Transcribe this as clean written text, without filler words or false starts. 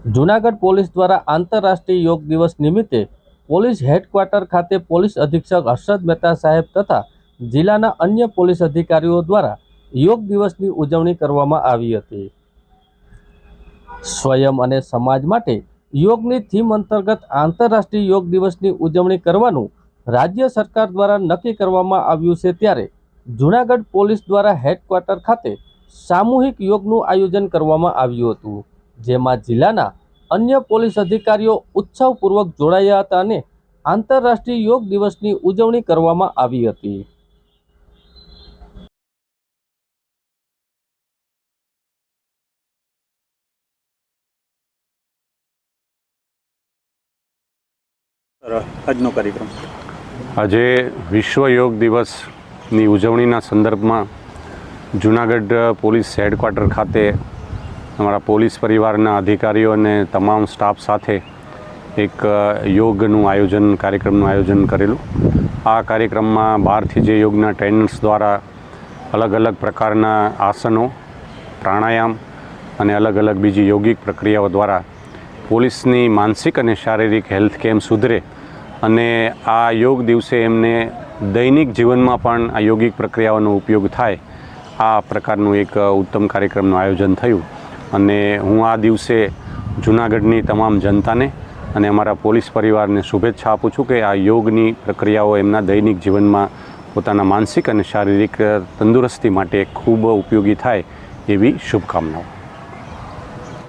Junagadh police દ્વારા આંતરરાષ્ટ્રીય યોગ દિવસ નિમિત્તે પોલીસ હેડક્વાર્ટર ખાતે પોલીસ અધિક્ષક હર્ષદ મહેતા સાહેબ તથા જિલ્લાના અન્ય પોલીસ અધિકારીઓ દ્વારા યોગ દિવસની ઉજવણી કરવામાં આવી હતી। સ્વયં અને સમાજ માટે યોગની થીમ અંતર્ગત આંતરરાષ્ટ્રીય યોગ દિવસની ઉજવણી કરવાનું રાજ્ય સરકાર દ્વારા નક્કી કરવામાં આવ્યું છે, ત્યારે જૂનાગઢ પોલીસ દ્વારા હેડક્વાર્ટર ખાતે સામૂહિક યોગનું આયોજન કરવામાં આવ્યું હતું, જેમાં જિલ્લાના અન્ય પોલીસ અધિકારીઓ ઉત્સાહપૂર્વક જોડાયા હતા અને આંતરરાષ્ટ્રીય યોગ દિવસની ઉજવણી કરવામાં આવી હતી। આજનો કાર્યક્રમ આજે વિશ્વ યોગ દિવસની ઉજવણીના સંદર્ભમાં જૂનાગઢ પોલીસ હેડક્વાર્ટર ખાતે અમારા પોલીસ પરિવારના અધિકારીઓ અને તમામ સ્ટાફ સાથે એક યોગનું કાર્યક્રમનું આયોજન કરેલું। આ કાર્યક્રમમાં બહારથી જે યોગના ટ્રેનર્સ દ્વારા અલગ અલગ પ્રકારના આસનો, પ્રાણાયામ અને અલગ અલગ બીજી યોગિક પ્રક્રિયાઓ દ્વારા પોલીસની માનસિક અને શારીરિક હેલ્થ કેમ સુધરે અને આ યોગ દિવસે એમને દૈનિક જીવનમાં પણ આ યોગિક પ્રક્રિયાઓનો ઉપયોગ થાય, આ પ્રકારનું એક ઉત્તમ કાર્યક્રમનું આયોજન થયું। અને હું આ દિવસે જૂનાગઢની તમામ જનતાને અને અમારા પોલીસ પરિવારને શુભેચ્છા આપું છું કે આ યોગની પ્રક્રિયાઓ એમના દૈનિક જીવનમાં પોતાના માનસિક અને શારીરિક તંદુરસ્તી માટે ખૂબ ઉપયોગી થાય એવી શુભકામનાઓ।